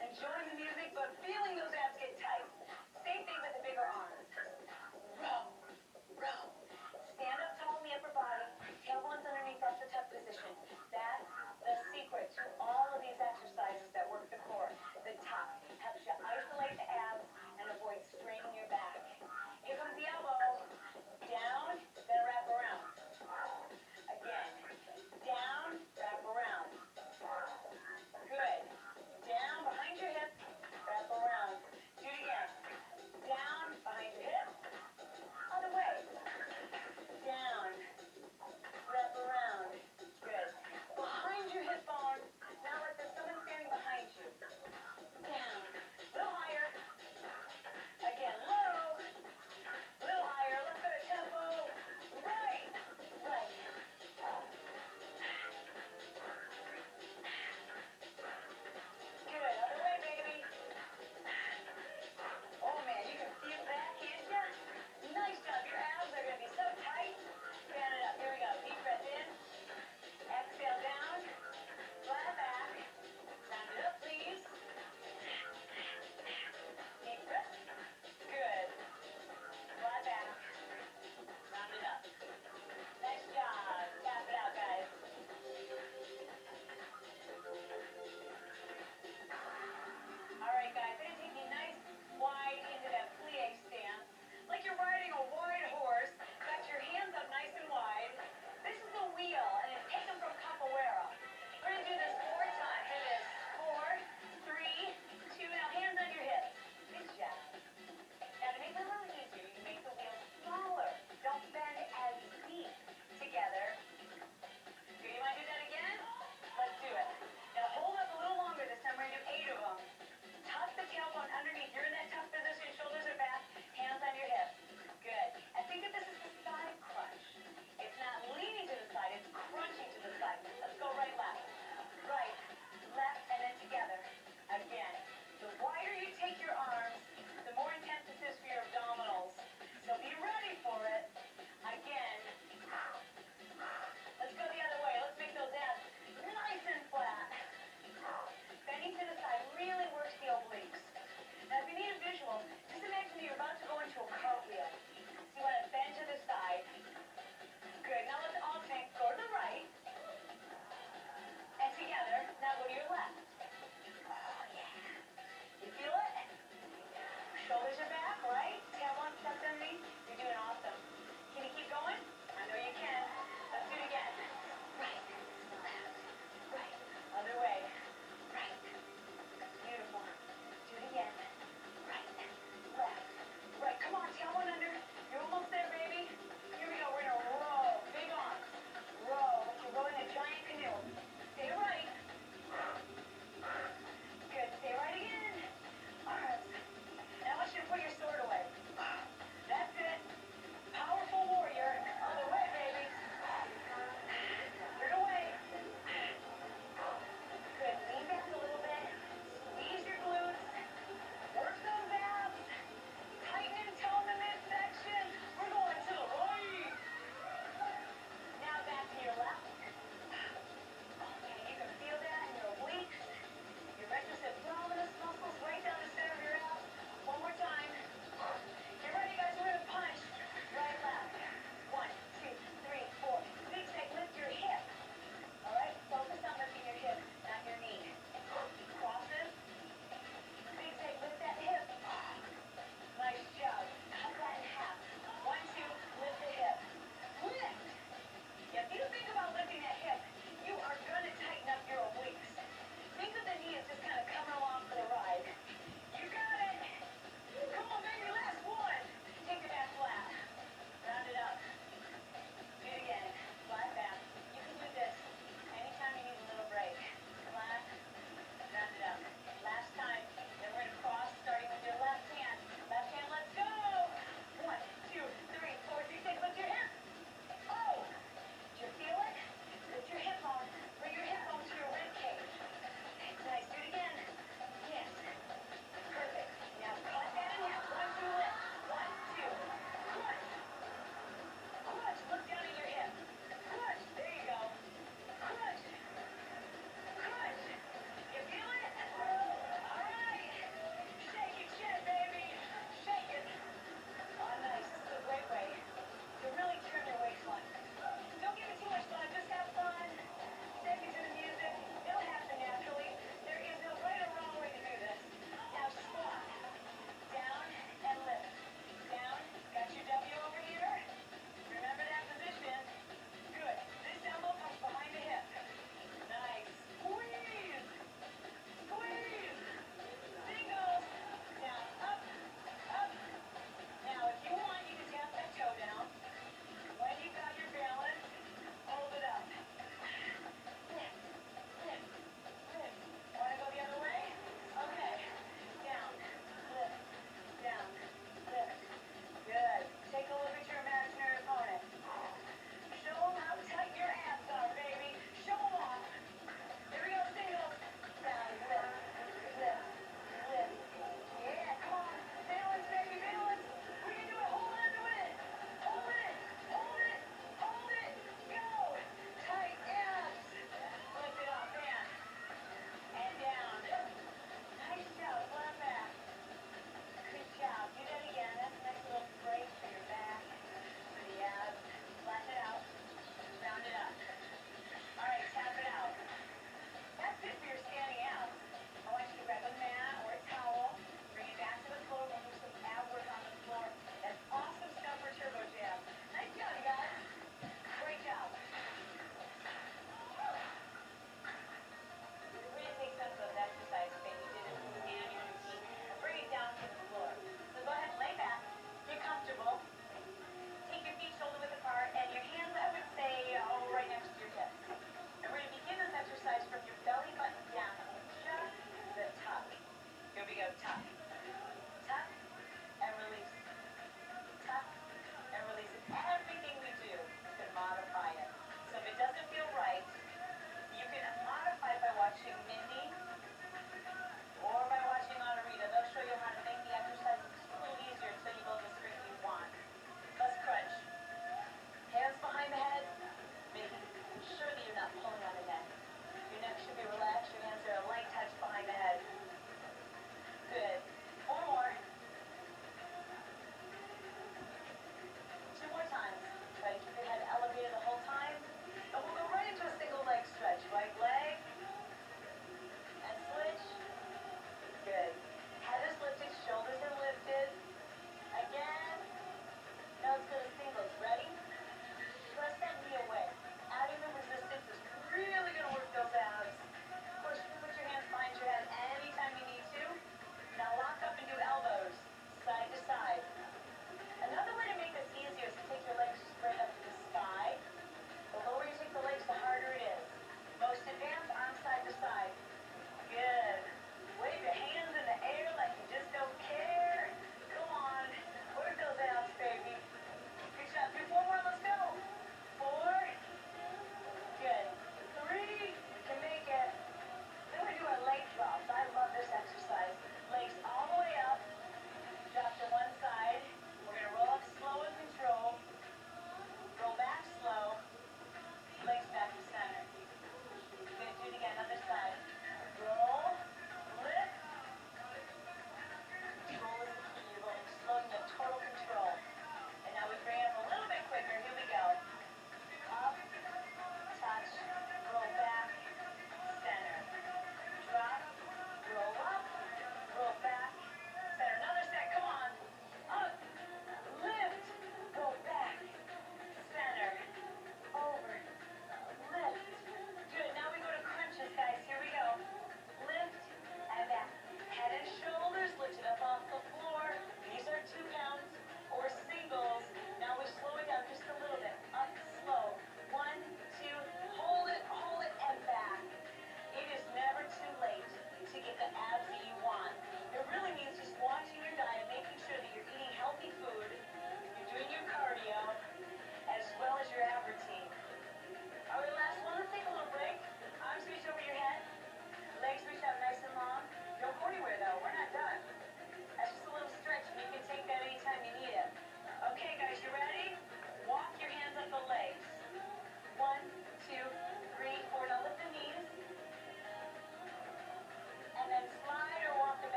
Enjoying the music, but feeling those abs get tight. Same thing with the bigger arms. Row, row. Stand up tall in the upper body. Tailbones underneath, that's the tough position. That's the secret to all of these exercises that work the core. The top helps you isolate the abs and avoid straining your back. Here comes the elbow. Down, then wrap around. Again. Down, wrap around. Good. Down behind your hip, wrap around.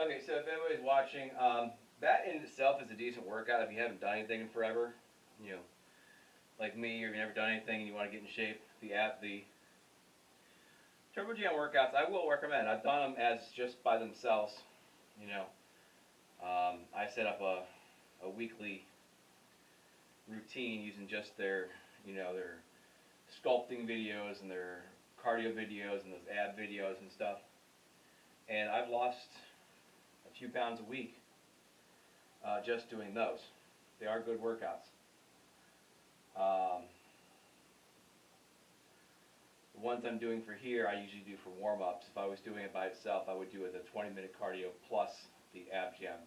Okay, so if anybody's watching, that in itself is a decent workout if you haven't done anything in forever. You know, like me, you've never done anything and you want to get in shape. The Turbo Jam workouts, I will recommend. I've done them as just by themselves. You know, I set up a weekly routine using just their, you know, their sculpting videos and their cardio videos and those ab videos and stuff. And I've lost a few pounds a week just doing those. They are good workouts. The ones I'm doing for here, I usually do for warm-ups. If I was doing it by itself, I would do it a 20-minute cardio plus the ab jam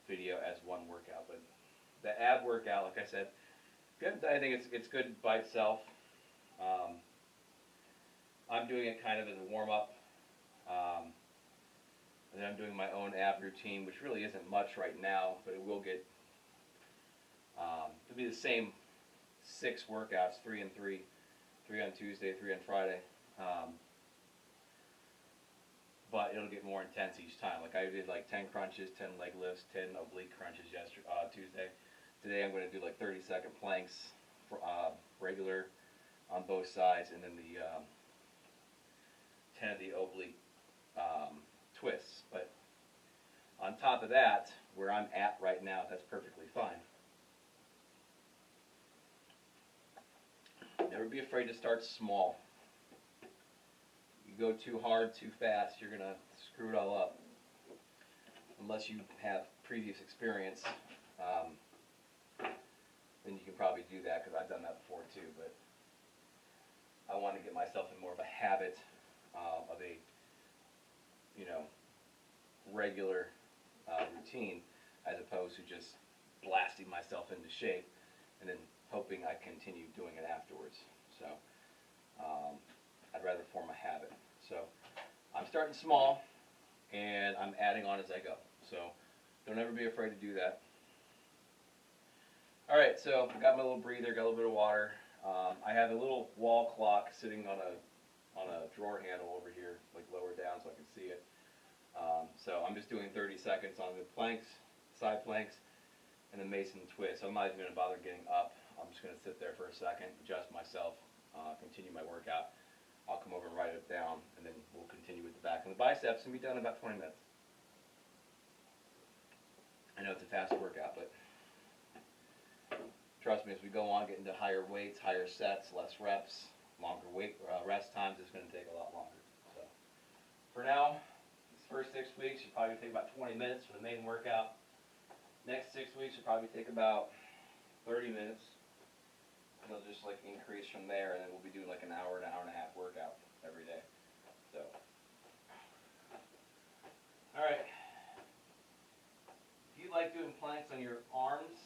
video as one workout. But the ab workout, like I said, if you haven't done anything, it's good by itself. I'm doing it kind of as a warm-up. And then I'm doing my own ab routine, which really isn't much right now, but it will get, it'll be the same 6 workouts, 3 and 3, 3 on Tuesday, 3 on Friday. But it'll get more intense each time. Like I did like 10 crunches, 10 leg lifts, 10 oblique crunches Tuesday. Today I'm going to do like 30-second planks, for, regular on both sides, and then the 10 of the oblique twists. But on top of that, where I'm at right now, that's perfectly fine. Never be afraid to start small. You go too hard, too fast, you're going to screw it all up. Unless you have previous experience, then you can probably do that, because I've done that before too. But I want to get myself in more of a habit of a, you know, regular routine, as opposed to just blasting myself into shape and then hoping I continue doing it afterwards. So I'd rather form a habit. So I'm starting small and I'm adding on as I go. So don't ever be afraid to do that. Alright, so I got my little breather, got a little bit of water. I have a little wall clock sitting on a drawer handle over here, like lower down so I can see it. So I'm just doing 30 seconds on the planks, side planks, and then Mason twist. So I'm not even going to bother getting up. I'm just going to sit there for a second, adjust myself, continue my workout. I'll come over and write it down, and then we'll continue with the back and the biceps, and be done in about 20 minutes. I know it's a fast workout, but trust me, as we go on, get into higher weights, higher sets, less reps, longer rest times, it's going to take a lot longer. So for now, these first 6 weeks should probably take about 20 minutes for the main workout. Next 6 weeks should probably take about 30 minutes. And they'll just like increase from there, and then we'll be doing like an hour and a half workout every day. So, all right. If you like doing planks on your arms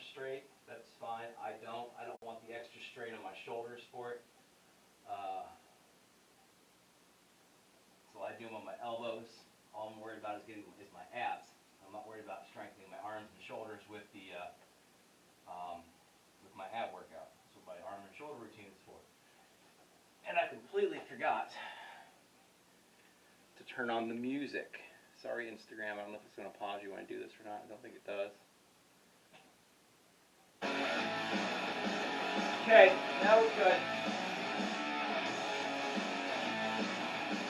straight, that's fine. I don't want the extra strain on my shoulders for it. So I do them on my elbows. All I'm worried about is my abs. I'm not worried about strengthening my arms and shoulders with the with my ab workout. That's what my arm and shoulder routine is for. And I completely forgot to turn on the music. Sorry, Instagram. I don't know if it's going to pause you when I do this or not. I don't think it does. Okay, now we're good.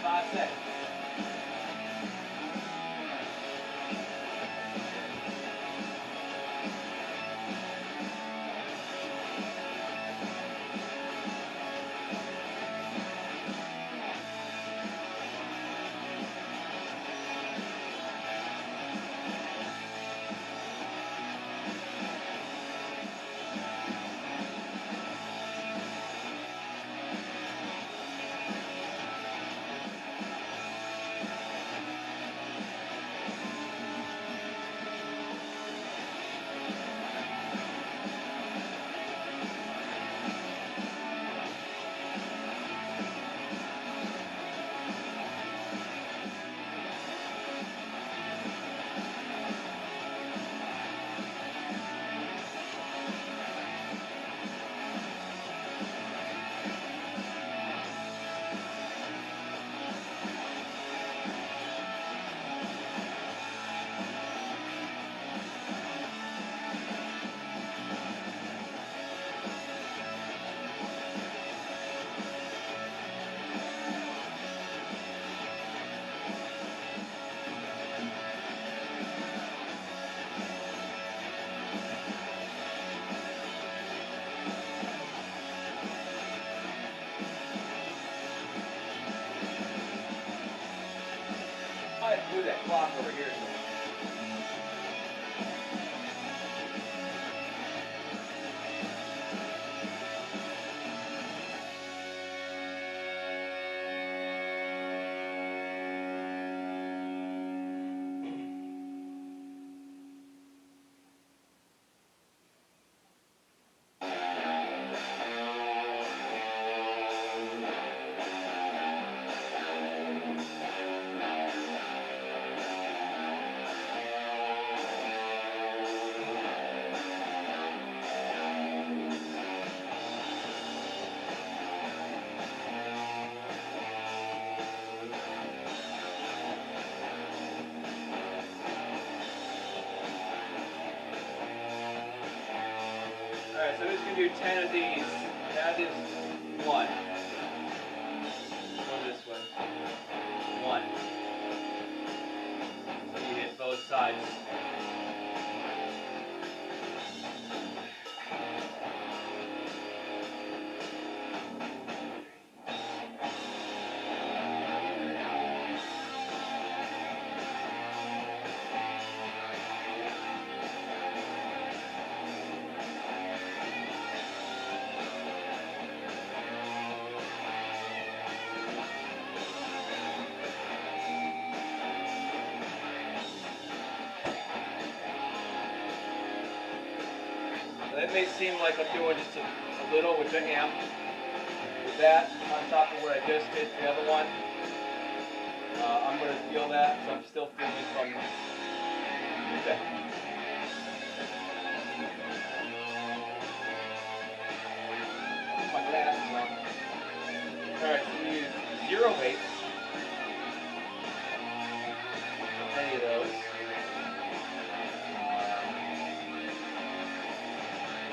5 seconds. over here. Alright, so we're just going to do 10 of these. That is 1. Go this way. 1. You hit both sides. That may seem like I'm doing just a little, which I am. With that, on top of what I just did, the other one, I'm going to feel that, so I'm still feeling from okay. My glasses on. Alright, so we use 0 weights. Any of those.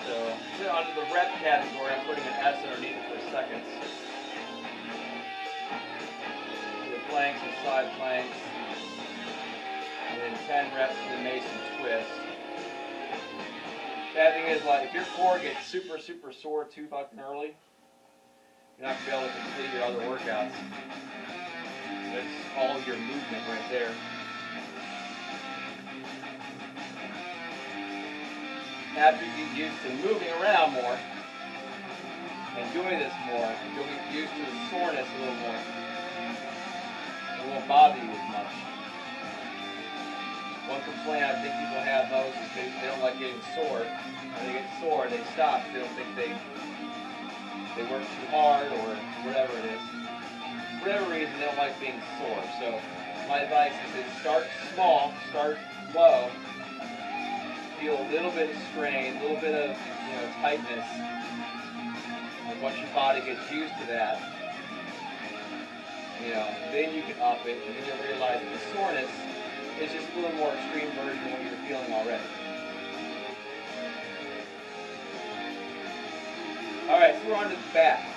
So under the rep category, I'm putting an S underneath it for seconds. The planks and side planks. And then 10 reps for the Mason twist. Bad thing is, like, if your core gets super sore too fucking early, you're not going to be able to complete your other workouts. That's all your movement right there. After you get used to moving around more and doing this more, you'll get used to the soreness a little more. It won't bother you as much. One complaint I think people have most is they don't like getting sore. When they get sore, they stop. They don't think they work too hard or whatever it is. For whatever reason, they don't like being sore. So my advice is start small, start low. Feel a little bit of strain, a little bit of tightness, and once your body gets used to that, then you can up it, and then you'll realize that the soreness is just a little more extreme version of what you're feeling already. All right, so we're on to the back.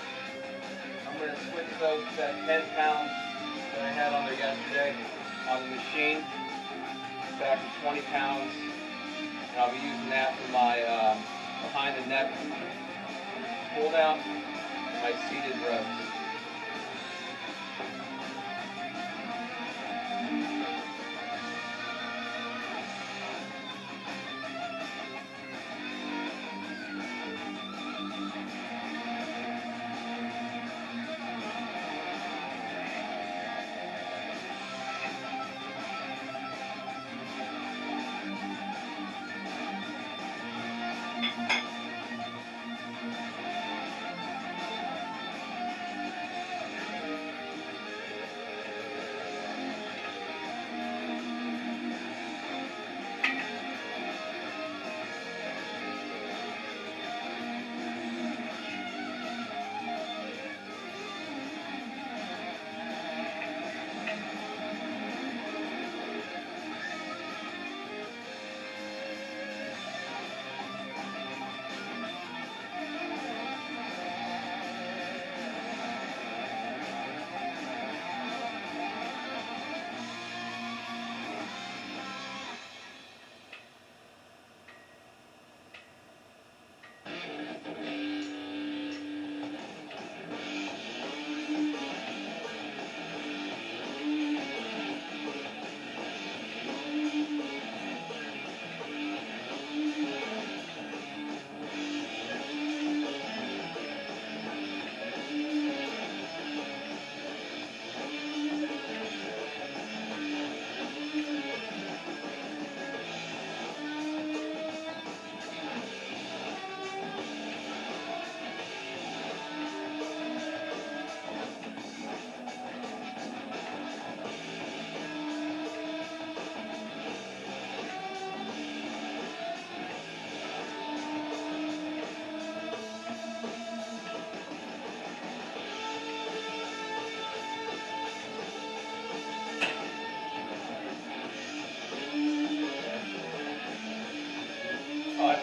I'm going to switch those that 10 pounds that I had on there yesterday on the machine back to 20 pounds. And I'll be using that for my behind the neck pull down and my seated rows.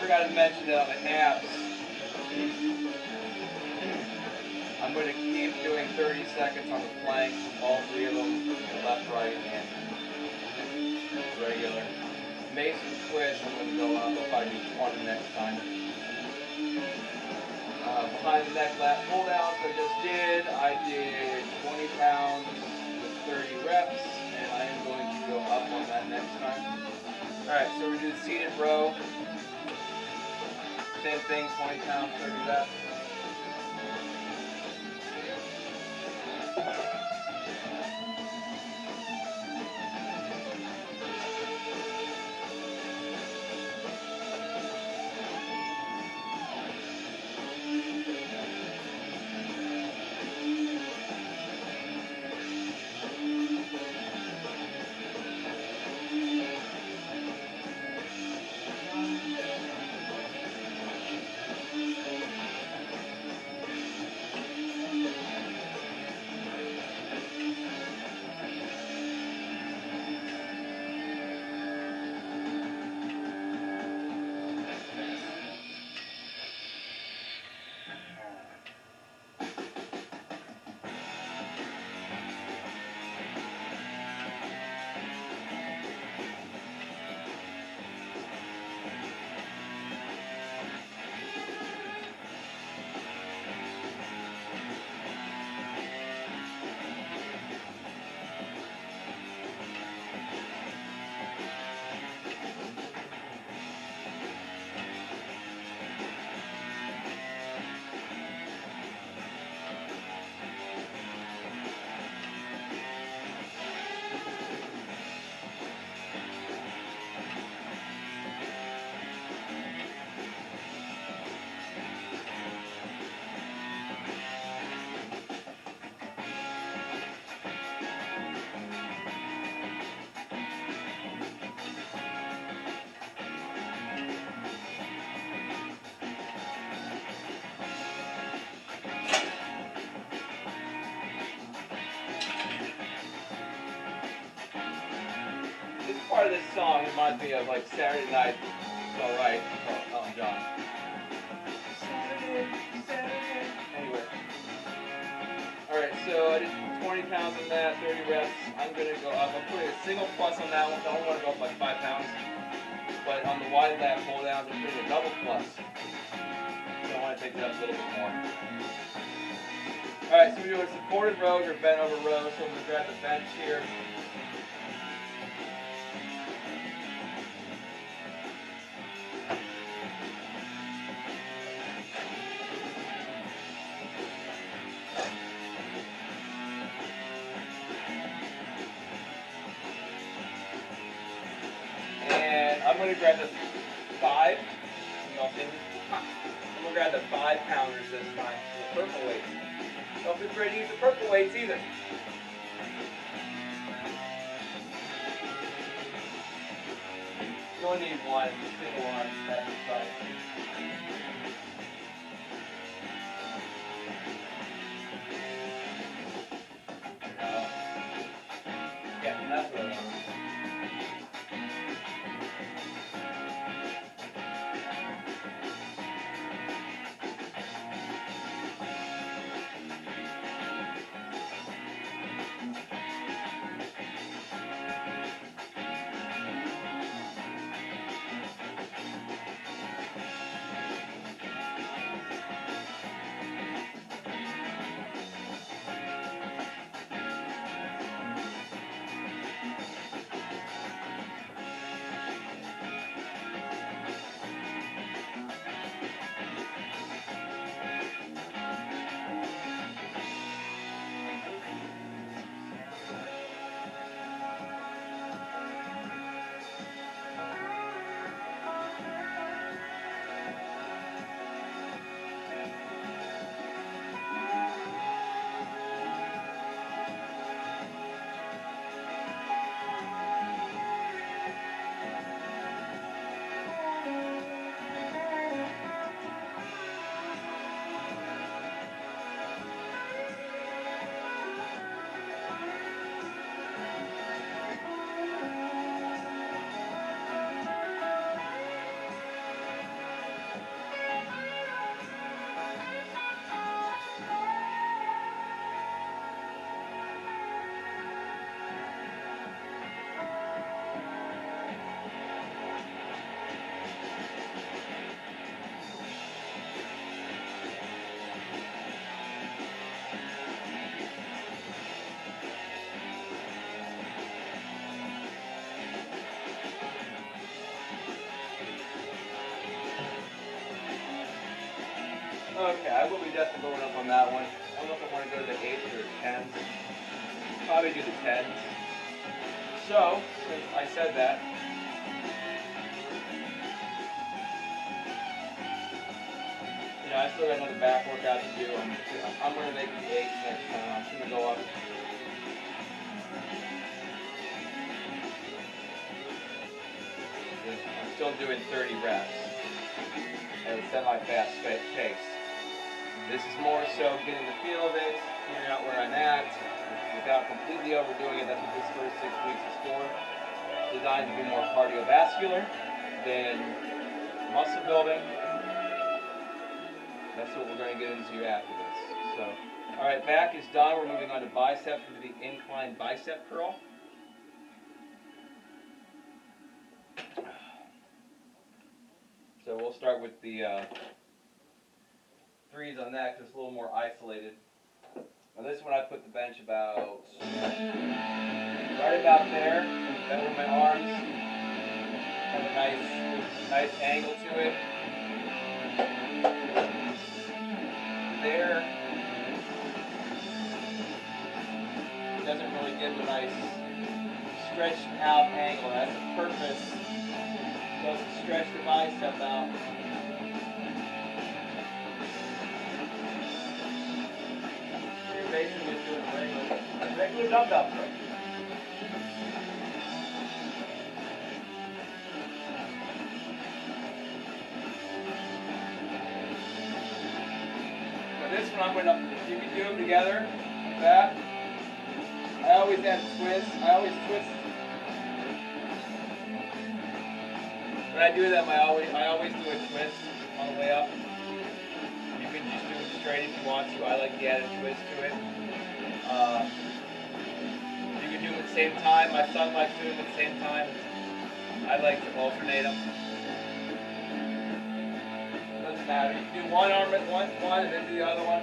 forgot to mention that on the abs, I'm going to keep doing 30 seconds on the plank, all three of them, left, right, and regular. Mason twist, I'm going to go up, I'll probably do 20 next time. Behind the neck lat pull downs I did 20 pounds with 30 reps, and I am going to go up on that next time. Alright, so we do the seated row. Same thing, 20 pounds, 30 reps. Part of this song reminds me of like Saturday Night, It's Alright, Elton John. Saturday. Anyway. Alright, so I did 20 pounds on that, 30 reps. I'm going to go up. I'm putting a single plus on that one, so I don't want to go up like 5 pounds. But on the wide lat pull downs, I'm putting a double plus. So I want to take it up a little bit more. Alright, so we're doing supported rows or bent over rows. So I'm going to grab the bench here. I'm going to grab the 5. I'm going to grab the 5 pounders this time. The purple weights. Don't be afraid to use the purple weights either. You only need one. Single arm exercise. Yeah, that's what I want. Okay, I will be definitely going up on that one. I don't know if I want to go to the 8s or 10s. Probably do the 10s. So, since I said that, you know, I still got another back workout to do. I'm going to make the 8s next time. I'm just going to go up. I'm still doing 30 reps at a semi-fast pace. This is more so getting the feel of it, figuring out where I'm at, without completely overdoing it. That's what this first 6 weeks is for. Designed to be more cardiovascular than muscle building. That's what we're going to get into after this. So, all right, back is done. We're moving on to biceps into the incline bicep curl. So we'll start with the 3s on that because it's a little more isolated. On this one I put the bench about right about there, over my arms. Have a nice angle to it. There. It doesn't really give a nice stretched out angle. That's the purpose. So to stretch the bicep out. You're basically just doing a regular dumbbell throw. Now this one I'm going to, you can do them together, like that. I always have twists. I always twist. When I do them, I always do a twist on the way up. You can just do it straight if you want to. I like to add a twist to it. You can do them at the same time. My son likes doing them at the same time. I like to alternate them. Doesn't matter. You can do one arm at one and then do the other one.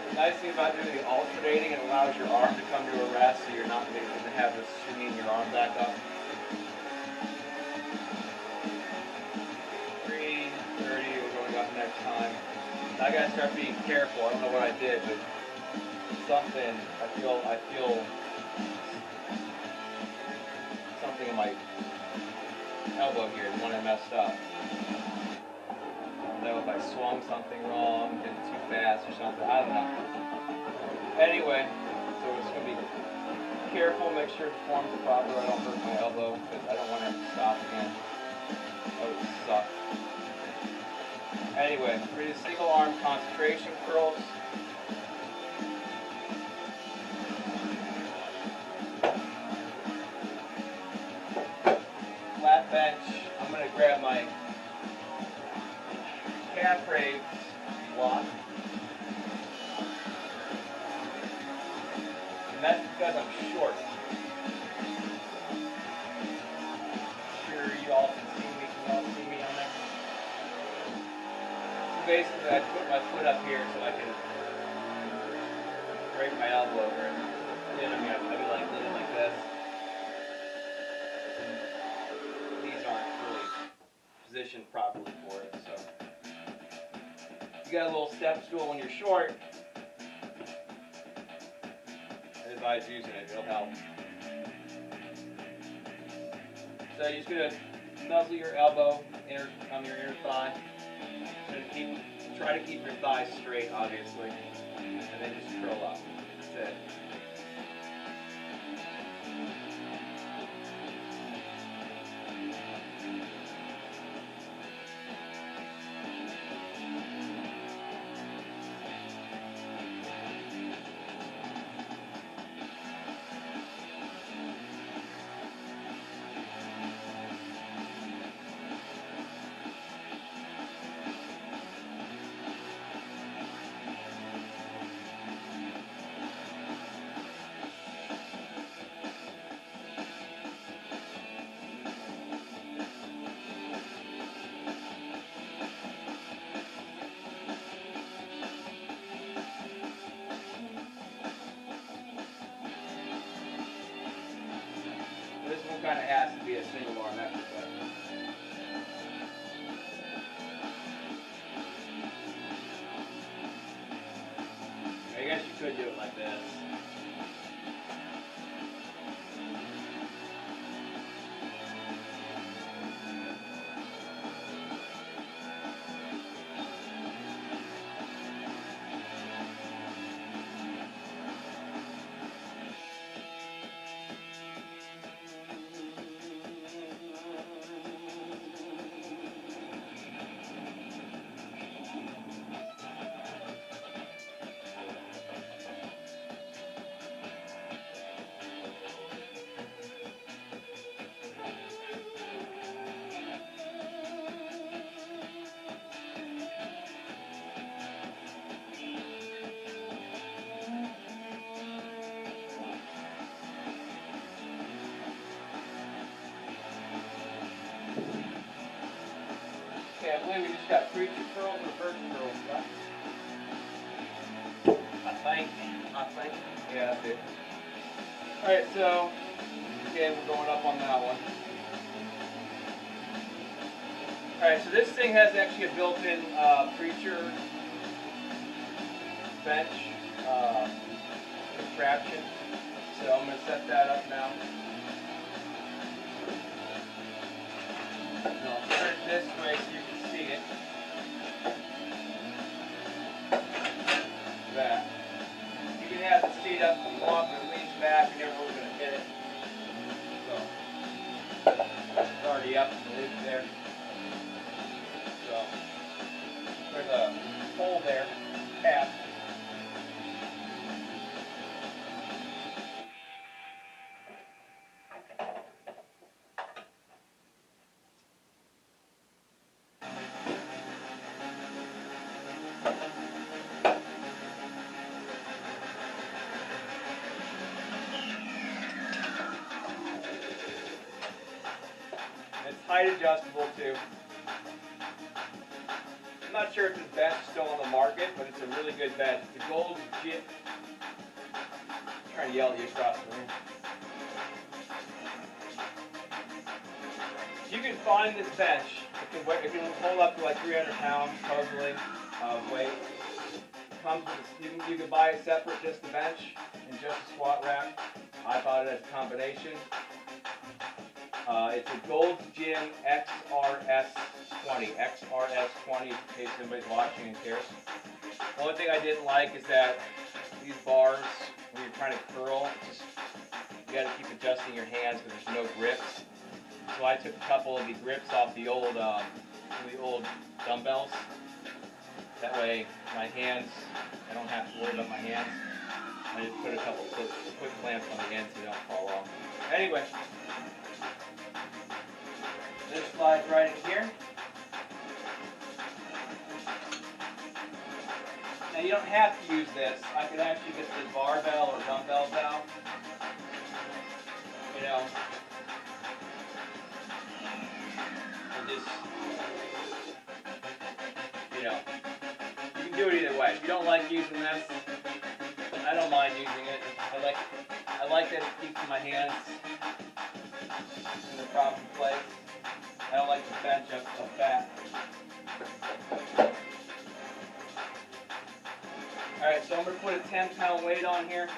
The nice thing about doing the alternating, it allows your arm to come to a rest so you're not going to have this swinging your arm back up. 3:30, we're going up next time. Now I gotta start being careful. I don't know what I did, but something, I feel something in my elbow here, the one I messed up. know if I swung something wrong, did it too fast or something. I don't know. Anyway, so it's going to be careful, make sure the form's proper. I don't hurt my elbow because I don't want to have to stop again. That would suck. Anyway, we're going to do single arm concentration curls. Flat bench. I'm going to grab my calf raise block. And that's because I'm short. Sure you all can see me. Can you all see me on there? So basically I put my foot up here so I can break my elbow over it. Then I'd be like leaning like this. These aren't really positioned properly for it, so you got a little step stool when you're short. I advise using it, it'll help. So you're just going to nuzzle your elbow on your inner thigh. Try to keep your thighs straight, obviously. And then just curl up. That's it. This one kind of has to be a single arm exercise. I guess you could do it like this. Okay, I believe we just got preacher curls and reverse curls left. I think. Yeah, that's it. Alright, so, again, we're going up on that one. Alright, so this thing has actually a built-in preacher bench contraption. So I'm going to set that up now. And I'll turn it this way so you can see it. That. You can have the seat up if you want, but it leans back and you're never really going to hit it. So, it's already up, so it's there. So, there's a hole there, tap. Height adjustable too. I'm not sure if this bench is still on the market, but it's a really good bench. It's a gold chip. I'm trying to yell at you across the room. You can find this bench. It can hold up to like 300 pounds, supposedly, of weight. Comes with, you can buy it separate, just the bench and just the squat rack. I bought it as a combination. It's a Gold Gym XRS20. XRS20, in case anybody's watching and cares. One thing I didn't like is that these bars, when you're trying to curl, you got to keep adjusting your hands because there's no grips. So I took a couple of the grips off the old dumbbells. That way, my hands, I don't have to worry about my hands. I just put a couple quick clamps on the end so they don't fall off. Anyway, this slides right in here. Now you don't have to use this. I could actually get the barbell or dumbbells out. You know, and just, you know, you can do it either way. If you don't like using this, I don't mind using it. I like that it keeps my hands in the proper place. I don't like to bench up so fat. Alright, so I'm going to put a 10-pound weight on here.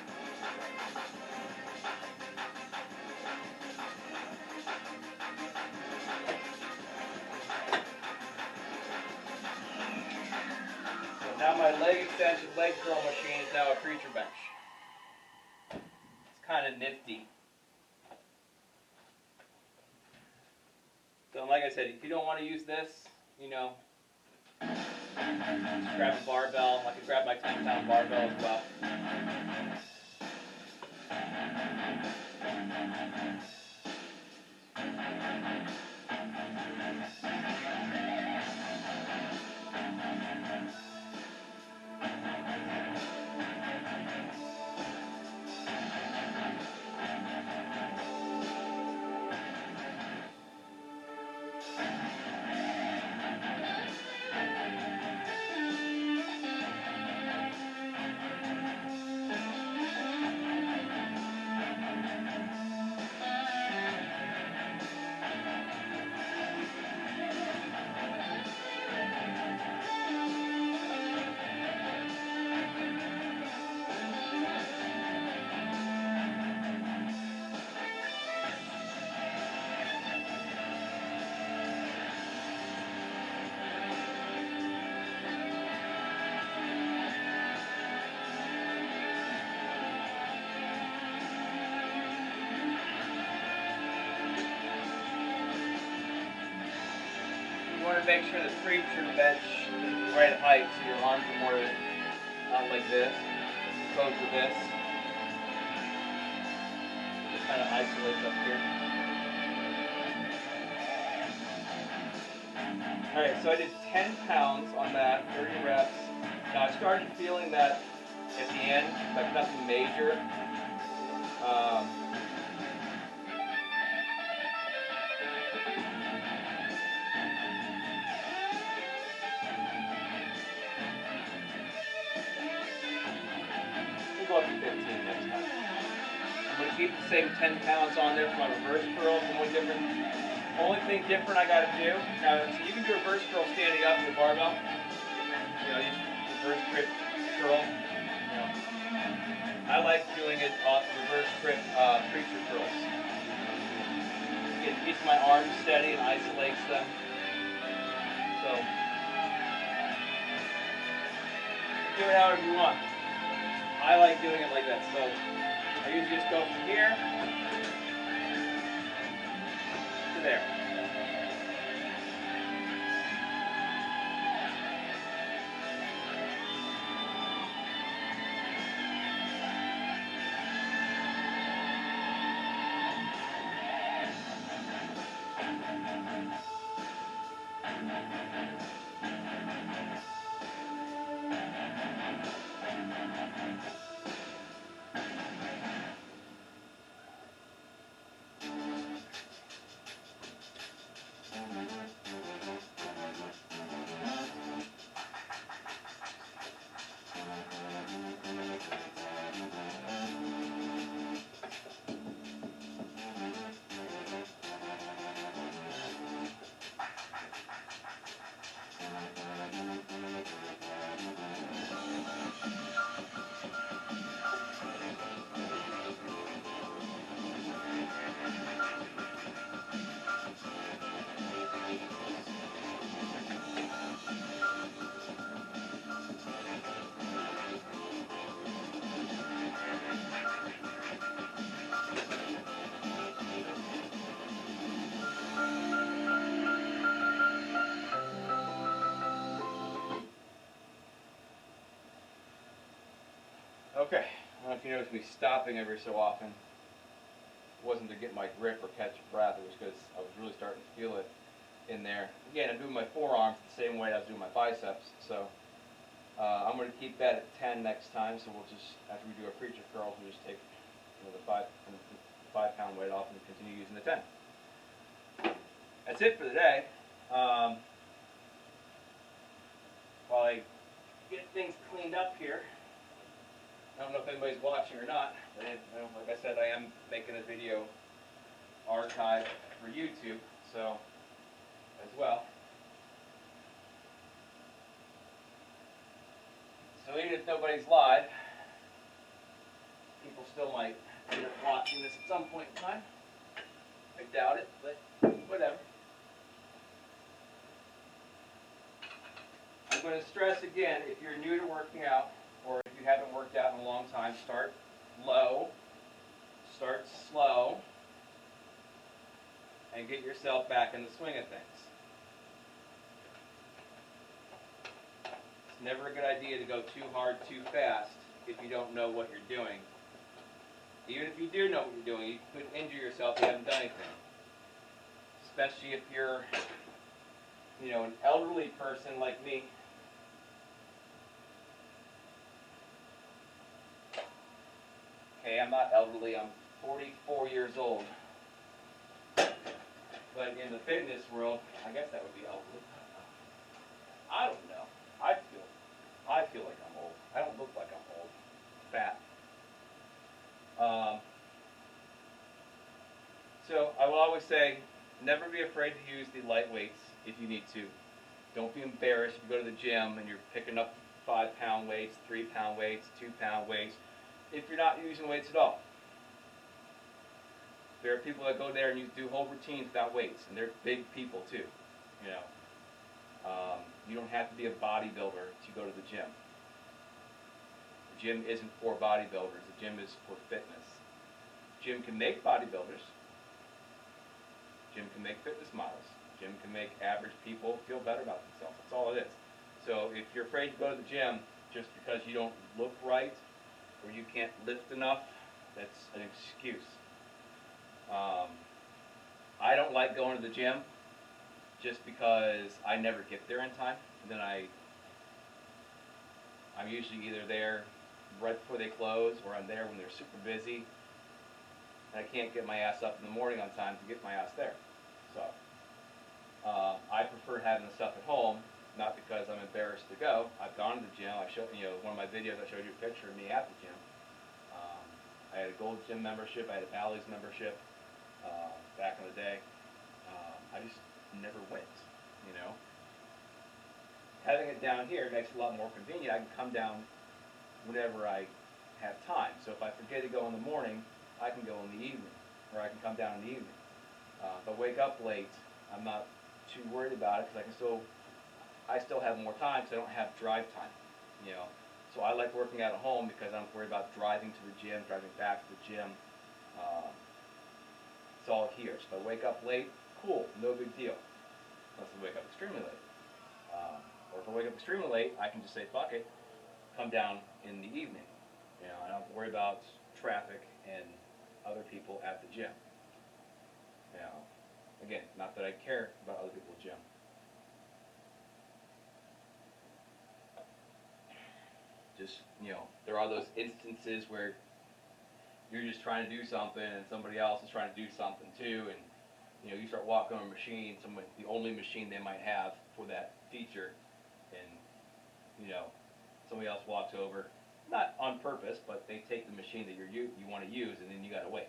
So now my leg extension, leg curl machine is now a preacher bench. It's kind of nifty. So like I said, if you don't want to use this, you know, just grab a barbell. I could grab my 10-pound barbell as well. You want to make sure the preacher bench is the right height so your arms are more not like this, opposed to this. Just kind of isolates up here. Alright, so I did 10 pounds on that, 30 reps. Now I started feeling that at the end, like nothing major. We'll go up to 15 next time. I'm going to keep the same 10 pounds on there for my reverse curls. Only thing different I got to do, now so you can do reverse curl standing up with the barbell. You know, you reverse grip curl. You know. I like doing it off reverse grip preacher curls. It keeps my arms steady and isolates them. So, do it however you want. I like doing it like that. So, I usually just go from here to there. don't know if you notice me stopping every so often. It wasn't to get my grip or catch breath, it was because I was really starting to feel it in there. Again, I'm doing my forearms the same way I was doing my biceps, so I'm going to keep that at 10 next time, so we'll just, after we do our preacher curls, we'll just take the 5-pound weight off and continue using the 10. That's it for the day. While I get things cleaned up here, I don't know if anybody's watching or not, but like I said, I am making a video archive for YouTube, so as well. So even if nobody's live, people still might end up watching this at some point in time. I doubt it, but whatever. I'm going to stress again, if you're new to working out, or if you haven't worked out in a long time, start low, start slow, and get yourself back in the swing of things. It's never a good idea to go too hard, too fast, if you don't know what you're doing. Even if you do know what you're doing, you could injure yourself if you haven't done anything. Especially if you're, an elderly person like me. Okay, I'm not elderly, I'm 44 years old. But in the fitness world, I guess that would be elderly. I don't know. I feel like I'm old. I don't look like I'm old. Fat. So I will always say, never be afraid to use the light weights if you need to. Don't be embarrassed if you go to the gym and you're picking up 5-pound weights, 3-pound weights, 2-pound weights, if you're not using weights at all. There are people that go there and do whole routines without weights, and they're big people too. You don't have to be a bodybuilder to go to the gym. The gym isn't for bodybuilders. The gym is for fitness. Gym can make bodybuilders. Gym can make fitness models. Gym can make average people feel better about themselves. That's all it is. So if you're afraid to go to the gym just because you don't look right or you can't lift enough, that's an excuse. I don't like going to the gym just because I never get there in time. And then I'm usually either there right before they close or I'm there when they're super busy. And I can't get my ass up in the morning on time to get my ass there. So I prefer having the stuff at home, not because I'm embarrassed to go. I've gone to the gym. I showed one of my videos. I showed you a picture of me at the gym. I had a gold gym membership. I had a Bally's membership back in the day. I just never went. Having it down here makes it a lot more convenient. I can come down whenever I have time. So if I forget to go in the morning, I can go in the evening, or I can come down in the evening. If I wake up late, I'm not too worried about it because I still have more time because I don't have drive time. So I like working out at home because I don't worry about driving to the gym, driving back to the gym. It's all here. So if I wake up late, cool, no big deal. Unless I wake up extremely late. Or if I wake up extremely late, I can just say, fuck it, come down in the evening. I don't have to worry about traffic and other people at the gym. Again, not that I care about other people at the gym. Just, there are those instances where you're just trying to do something and somebody else is trying to do something too, and you start walking on a machine, the only machine they might have for that feature, and somebody else walks over, not on purpose, but they take the machine that you want to use, and then you got to wait.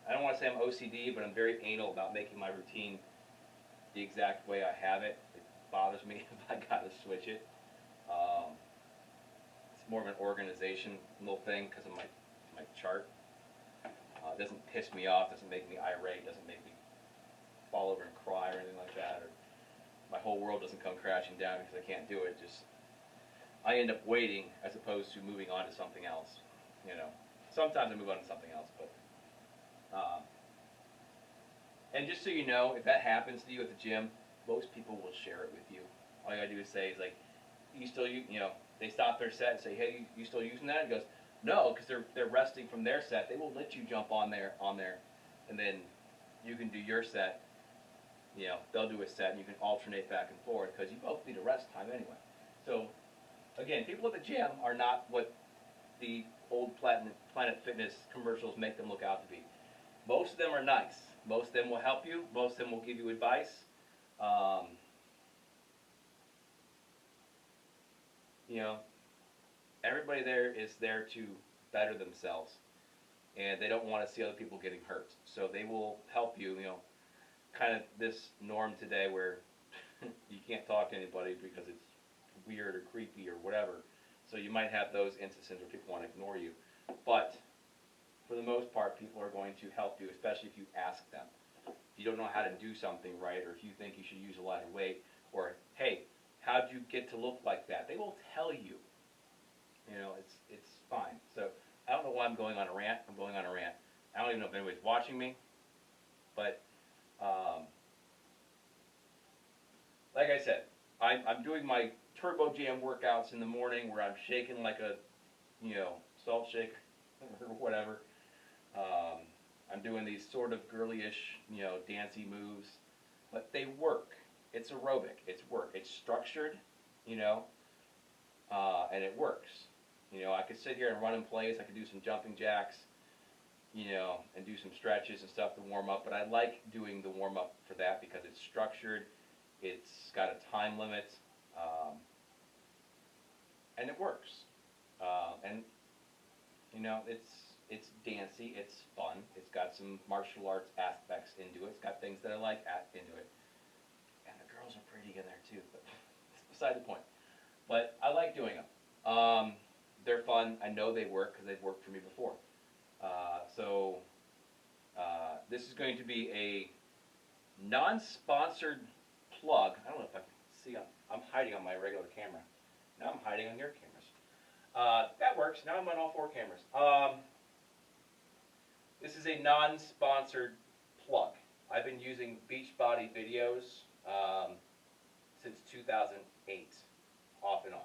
I don't want to say I'm OCD, but I'm very anal about making my routine the exact way I have it. It bothers me if I got to switch it. It's more of an organization little thing because of my chart. It doesn't piss me off, doesn't make me irate, doesn't make me fall over and cry or anything like that, or my whole world doesn't come crashing down because I can't do it. Just I end up waiting as opposed to moving on to something else. Sometimes I move on to something else, but and just so you know, if that happens to you at the gym, most people will share it with you. All you gotta do is say is like, you still, they stop their set and say, hey, you still using that? He goes, no, because they're resting from their set. They will let you jump on there, and then you can do your set. They'll do a set, and you can alternate back and forth because you both need a rest time anyway. So, again, people at the gym are not what the old Planet Fitness commercials make them look out to be. Most of them are nice. Most of them will help you. Most of them will give you advice. Everybody there is there to better themselves, and they don't want to see other people getting hurt. So they will help you, kind of this norm today where you can't talk to anybody because it's weird or creepy or whatever. So you might have those instances where people want to ignore you. But for the most part, people are going to help you, especially if you ask them. If you don't know how to do something right, or if you think you should use a lighter weight, or, hey, how'd you get to look like that? They will tell you. It's fine. So I don't know why I'm going on a rant. I'm going on a rant. I don't even know if anybody's watching me. But like I said, I'm doing my turbo jam workouts in the morning where I'm shaking like a, salt shake or whatever. I'm doing these sort of girly-ish, dancey moves, but they work. It's aerobic. It's work. It's structured, and it works. I could sit here and run in place. I could do some jumping jacks, and do some stretches and stuff to warm up. But I like doing the warm up for that because it's structured. It's got a time limit, and it works. And it's dancey. It's fun. It's got some martial arts aspects into it. It's got things that I like into it. And the girls are pretty in there too. But it's beside the point. But I like doing them. They're fun. I know they work because they've worked for me before. So this is going to be a non-sponsored plug. I don't know if I can see. I'm hiding on my regular camera. Now I'm hiding on your cameras. That works. Now I'm on all four cameras. This is a non-sponsored plug. I've been using Beachbody videos since 2008, off and on.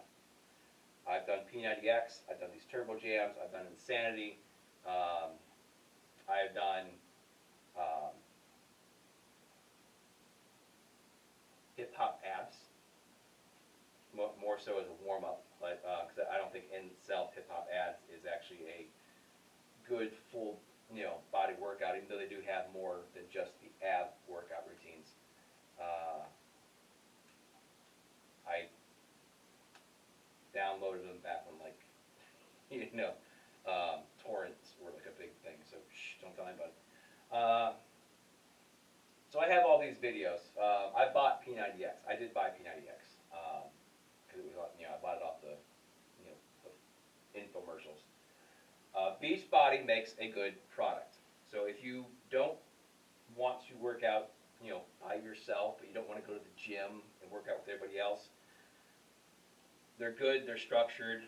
I've done P90X, I've done these turbo jams, I've done Insanity, I've done hip hop abs, more so as a warm up, but because I don't think in itself hip hop abs is actually a good full body workout, even though they do have more than just the ab workout routines. I downloaded them back when torrents were like a big thing, so don't tell anybody. So I have all these videos. I bought P90X. I did buy P90X because it was I bought it off the the infomercials. Beachbody makes a good product. So if you don't want to work out by yourself, but you don't want to go to the gym and work out with everybody else, they're good, they're structured.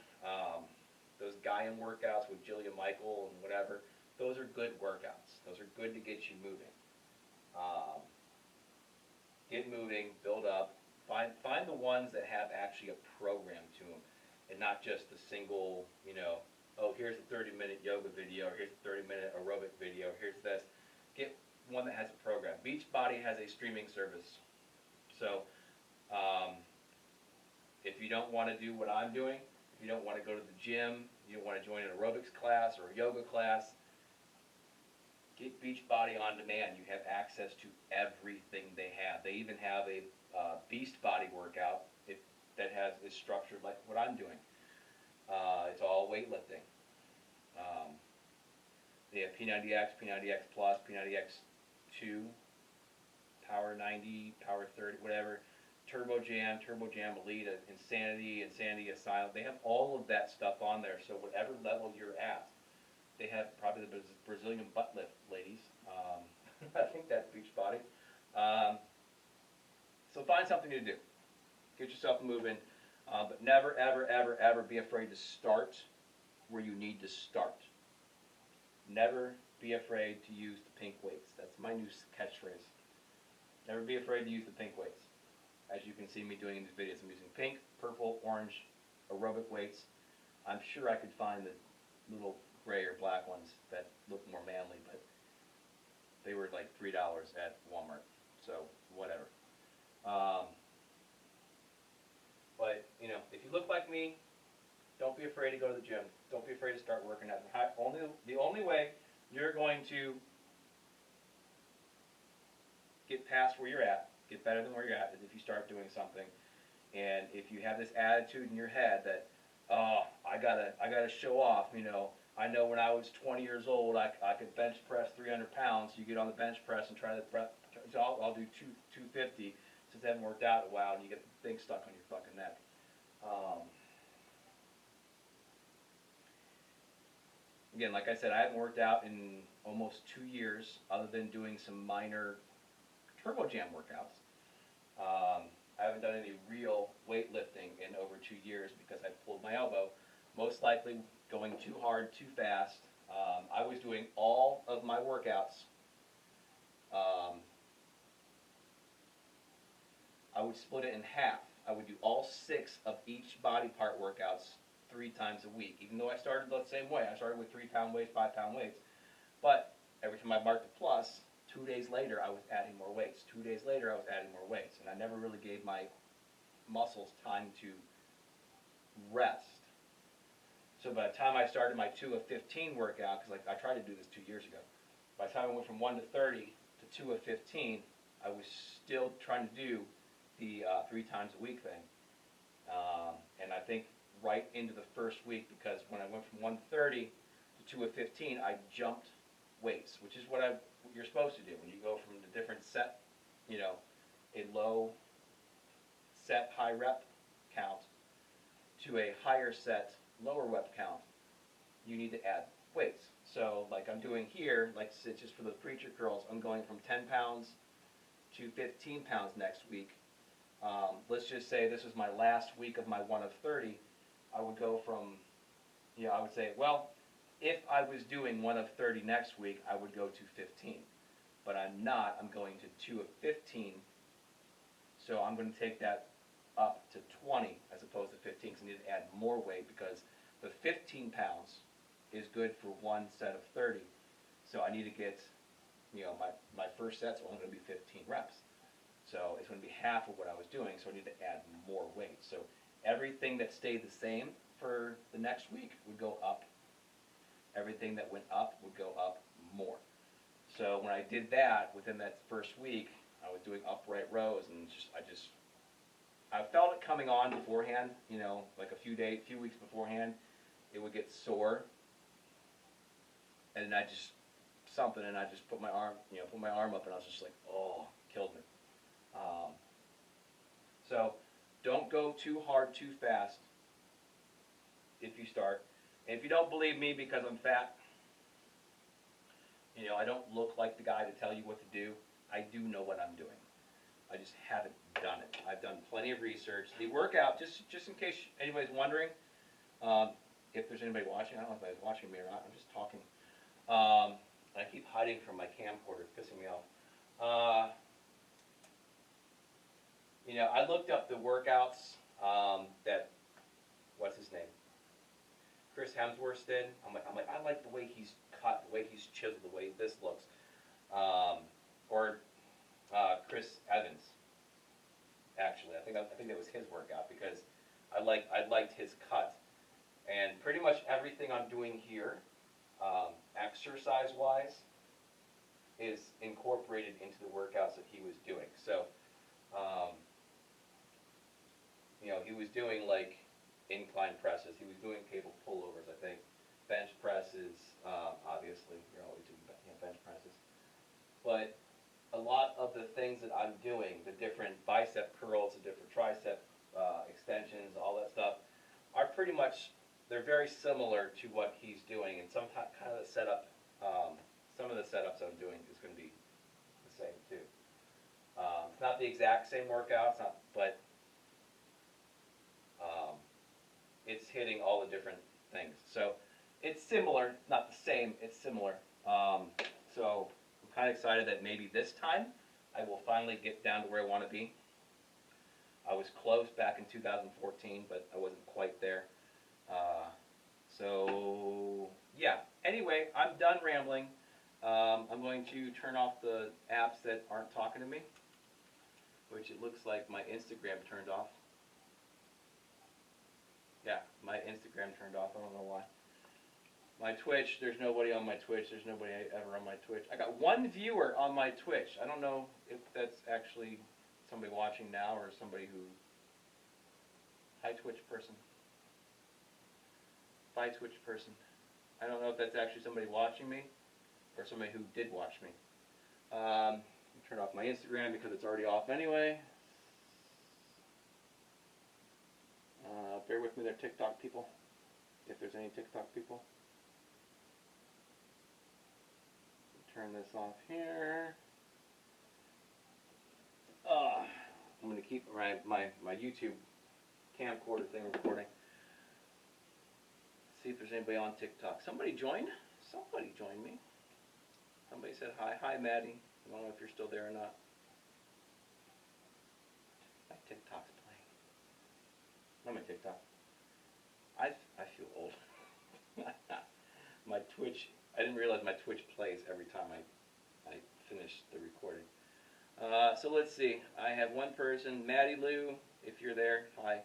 Those Gaian workouts with Jillian Michael and whatever, those are good workouts. Those are good to get you moving. Get moving, build up. Find the ones that have actually a program to them, and not just the single, oh, here's a 30-minute yoga video, or here's a 30-minute aerobic video, here's this. Get one that has a program. Beachbody has a streaming service. So if you don't want to do what I'm doing, if you don't want to go to the gym, you don't want to join an aerobics class or a yoga class, get Beachbody on demand. You have access to everything they have. They even have a Beast Body workout that is structured like what I'm doing. It's all weightlifting. They have P90X, P90X Plus, P90X2, Power 90, Power 30, whatever. Turbo Jam Elite, Insanity Asylum. They have all of that stuff on there. So whatever level you're at, they have probably the Brazilian butt lift ladies. I think that's Beachbody. So find something to do. Get yourself moving. But never, ever, ever, ever be afraid to start where you need to start. Never be afraid to use the pink weights. That's my new catchphrase. Never be afraid to use the pink weights. as you can see me doing in these videos, I'm using pink, purple, orange aerobic weights. I'm sure I could find the little gray or black ones that look more manly, but they were like $3 at Walmart, so whatever. But, you know, if you look like me, don't be afraid to go to the gym. Don't be afraid to start working out. The only way you're going to get past where you're at, get better than where you're at, is if you start doing something. And if you have this attitude in your head that, oh, I gotta show off, you know, I know when I was 20 years old, I could bench press 300 pounds. You get on the bench press and try to press, so I'll do 250 since it hasn't worked out in a while, and you get the thing stuck on your fucking neck. Again, like I said, I haven't worked out in almost 2 years, other than doing some minor turbo jam workouts. I haven't done any real weightlifting in over 2 years because I pulled my elbow, most likely going too hard, too fast. I was doing all of my workouts. I would split it in half. I would do all 6 of each body part workouts 3 times a week, even though I started the same way. I started with 3-pound weights, 5-pound weights. But every time I marked a plus, 2 days later I was adding more weights. 2 days later I was adding more weights. And I never really gave my muscles time to rest. So by the time I started my 2 of 15 workout, because I tried to do this 2 years ago, by the time I went from 1 to 30 to 2 of 15, I was still trying to do the 3 times a week thing. And I think right into the first week, because when I went from 1 to 30 to 2 of 15, I jumped weights, which is what you're supposed to do. When you go from the different set, you know, a low set high rep count to a higher set lower rep count, you need to add weights. So like I'm doing here, like it's just for the preacher curls, I'm going from 10 pounds to 15 pounds next week. Let's just say this was my last week of my 1 of 30. I would go from, you know, I would say, well, if I was doing 1 of 30 next week, I would go to 15. But I'm not. I'm going to 2 of 15. So I'm going to take that up to 20 as opposed to 15, because I need to add more weight, because the 15 pounds is good for 1 set of 30. So I need to get, you know, my first set's only going to be 15 reps. So it's going to be half of what I was doing, so I need to add more weight. So everything that stayed the same for the next week would go up. Everything that went up would go up more. So when I did that, within that first week, I was doing upright rows, and I felt it coming on beforehand, you know, like a few weeks beforehand. It would get sore, and I just put my arm up, and I was just like, oh, killed me. So don't go too hard, too fast if you start. And if you don't believe me because I'm fat, you know, I don't look like the guy to tell you what to do. I do know what I'm doing. I just haven't done it. I've done plenty of research. The workout, just in case anybody's wondering, if there's anybody watching, I don't know if anybody's watching me or not. I'm just talking. I keep hiding from my camcorder. It's pissing me off. You know, I looked up the workouts that, what's his name? Chris Hemsworth did. I'm like, I like the way he's cut, the way he's chiseled, the way this looks. Or Chris Evans, actually. I think that was his workout, because I liked his cut. And pretty much everything I'm doing here, exercise-wise, is incorporated into the workouts that he was doing. So, you know, he was doing like incline presses. He was doing cable pullovers, I think. Bench presses, obviously. You're always doing bench presses. But a lot of the things that I'm doing, the different bicep curls, the different tricep extensions, all that stuff, are pretty much, they're very similar to what he's doing. And some kind of the setup, some of the setups I'm doing is going to be the same too. It's not the exact same workout, but it's hitting all the different things. So it's similar, not the same, it's similar. So I'm kind of excited that maybe this time I will finally get down to where I want to be. I was close back in 2014, but I wasn't quite there. So yeah. Anyway, I'm done rambling. I'm going to turn off the apps that aren't talking to me, which it looks like my Instagram turned off. Yeah, my Instagram turned off. I don't know why. My Twitch, there's nobody on my Twitch. There's nobody ever on my Twitch. I got one viewer on my Twitch. I don't know if that's actually somebody watching now or somebody who... Hi, Twitch person. Bye, Twitch person. I don't know if that's actually somebody watching me or somebody who did watch me. Turn off my Instagram because it's already off anyway. Bear with me there, TikTok people, if there's any TikTok people. Turn this off here. I'm going to keep my YouTube camcorder thing recording. See if there's anybody on TikTok. Somebody joined? Somebody joined me. Somebody said hi. Hi, Maddie. I don't know if you're still there or not. My TikTok's playing. Not my TikTok. I feel old. My Twitch, I didn't realize my Twitch plays every time I finish the recording. So let's see. I have one person, Maddie Lou, if you're there, hi.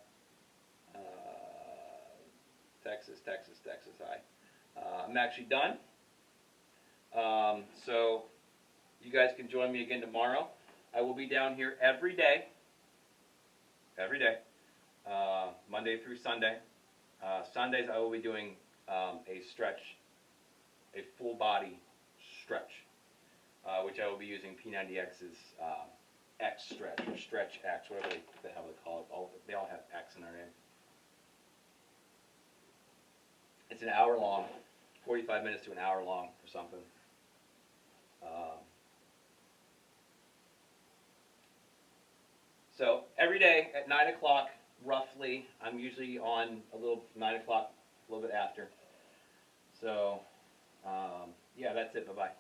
Texas, hi. I'm actually done. So you guys can join me again tomorrow. I will be down here every day, Monday through Sunday. Sundays I will be doing a stretch, a full body stretch, which I will be using P90X's X stretch, or Stretch X, whatever the hell they call it. They all have X in their name. It's an hour long, 45 minutes to an hour long or something. So every day at 9 o'clock, roughly, I'm usually on 9 o'clock, a little bit after. So, yeah, that's it. Bye-bye.